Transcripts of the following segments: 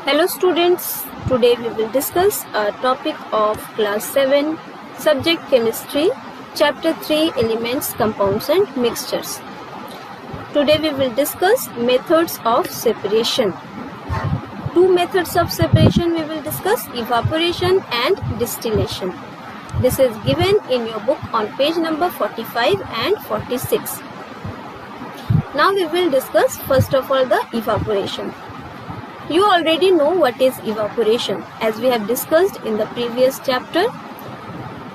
Hello students, today we will discuss a topic of class 7, subject chemistry, chapter 3 elements, compounds and mixtures. Today we will discuss methods of separation. Two methods of separation we will discuss, evaporation and distillation. This is given in your book on page number 45 and 46. Now we will discuss first of all the evaporation. You already know what is evaporation as we have discussed in the previous chapter.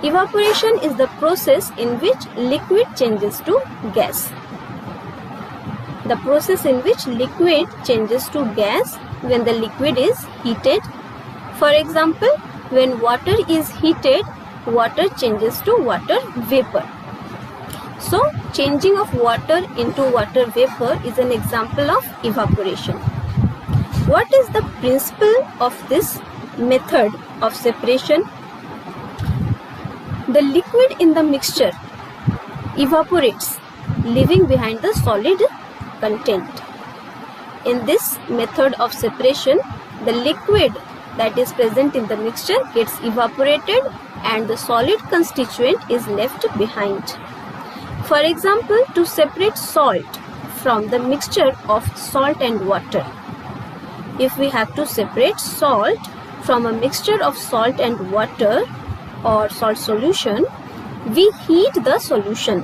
Evaporation is the process in which liquid changes to gas. The process in which liquid changes to gas when the liquid is heated. For example, when water is heated, water changes to water vapor. So, changing of water into water vapor is an example of evaporation. What is the principle of this method of separation? The liquid in the mixture evaporates, leaving behind the solid content. In this method of separation, the liquid that is present in the mixture gets evaporated and the solid constituent is left behind. For example, to separate salt from the mixture of salt and water. If we have to separate salt from a mixture of salt and water or salt solution, we heat the solution.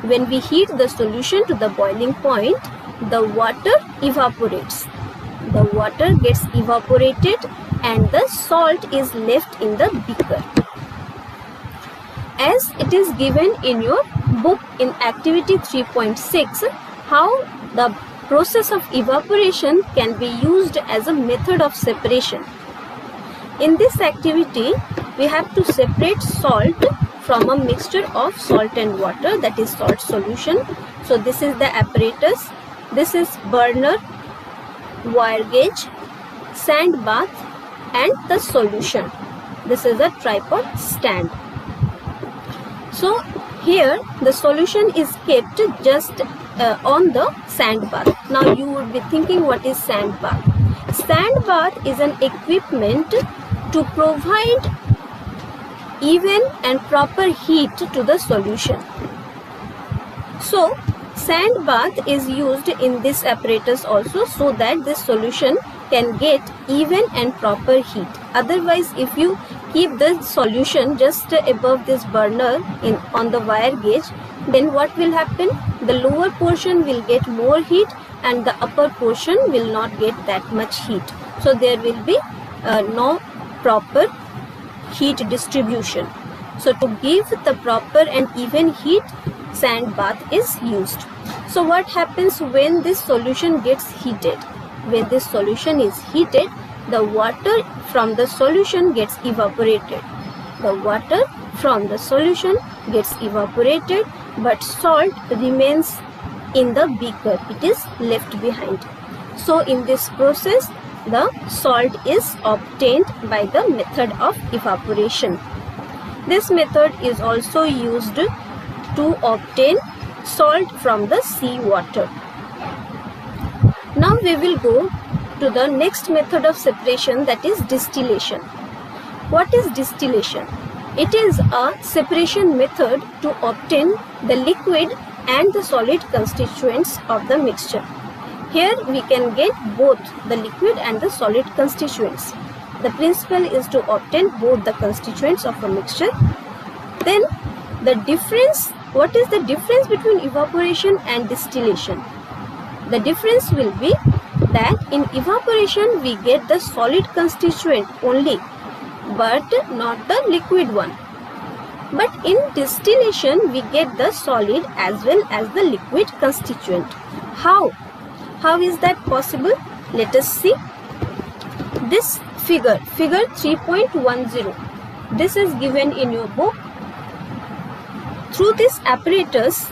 When we heat the solution to the boiling point, the water evaporates. The water gets evaporated and the salt is left in the beaker. As it is given in your book in activity 3.6, how the process of evaporation can be used as a method of separation. In this activity, we have to separate salt from a mixture of salt and water, that is salt solution. So this is the apparatus. This is burner, wire gauge, sand bath and the solution. This is a tripod stand. So here the solution is kept just on the sand bath. Now you would be thinking, what is sand bath? Sand bath is an equipment to provide even and proper heat to the solution. So sand bath is used in this apparatus also, so that this solution can get even and proper heat. Otherwise, if you keep the solution just above this burner on the wire gauge, then what will happen? The lower portion will get more heat and the upper portion will not get that much heat. So there will be no proper heat distribution. So to give the proper and even heat, sand bath is used. So what happens when this solution gets heated? When this solution is heated, the water from the solution gets evaporated. The water from the solution gets evaporated, but salt remains in the beaker. It is left behind. So in this process, the salt is obtained by the method of evaporation. This method is also used to obtain salt from the sea water. Now we will go to the next method of separation, that is distillation. What is distillation? It is a separation method to obtain the liquid and the solid constituents of the mixture. Here we can get both the liquid and the solid constituents. The principle is to obtain both the constituents of a mixture. Then the difference, what is the difference between evaporation and distillation? The difference will be that in evaporation we get the solid constituent only, but not the liquid one. But in distillation we get the solid as well as the liquid constituent. How? How is that possible? Let us see. This figure 3.10, this is given in your book. Through this apparatus,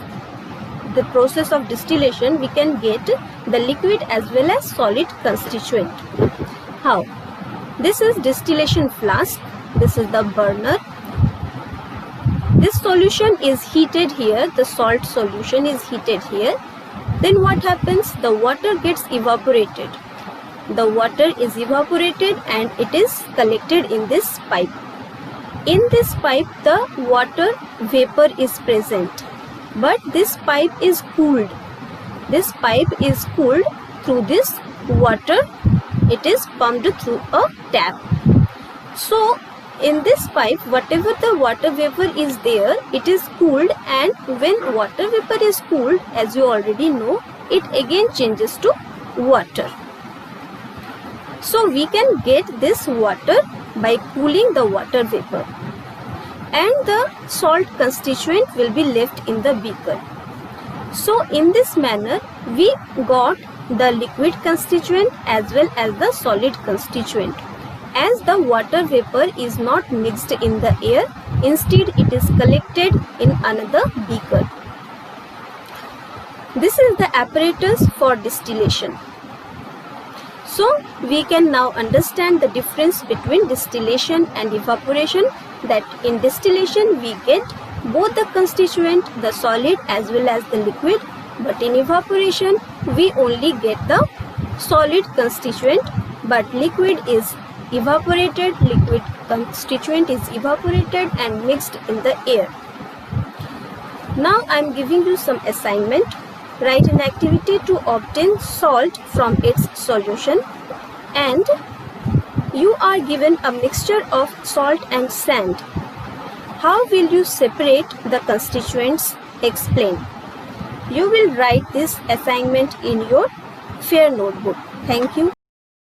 the process of distillation, we can get the liquid as well as solid constituent. How? This is distillation flask. This is the burner. This solution is heated here. The salt solution is heated here. Then what happens? The water gets evaporated. the water is evaporated and it is collected in this pipe. In this pipe, the water vapor is present, but this pipe is cooled. This pipe is cooled through this water. It is pumped through a tap. So, in this pipe, whatever the water vapor is there, it is cooled, and when water vapor is cooled, as you already know, it again changes to water. So, we can get this water by cooling the water vapor, and the salt constituent will be left in the beaker. So, in this manner, we got the liquid constituent as well as the solid constituent. As the water vapor is not mixed in the air, instead it is collected in another beaker. This is the apparatus for distillation. So, we can now understand the difference between distillation and evaporation, that in distillation we get both the constituent, the solid as well as the liquid, but in evaporation we only get the solid constituent, but liquid is evaporated, liquid constituent is evaporated and mixed in the air. Now I am giving you some assignment. Write an activity to obtain salt from its solution, and you are given a mixture of salt and sand. How will you separate the constituents? Explain. You will write this assignment in your fair notebook. Thank you.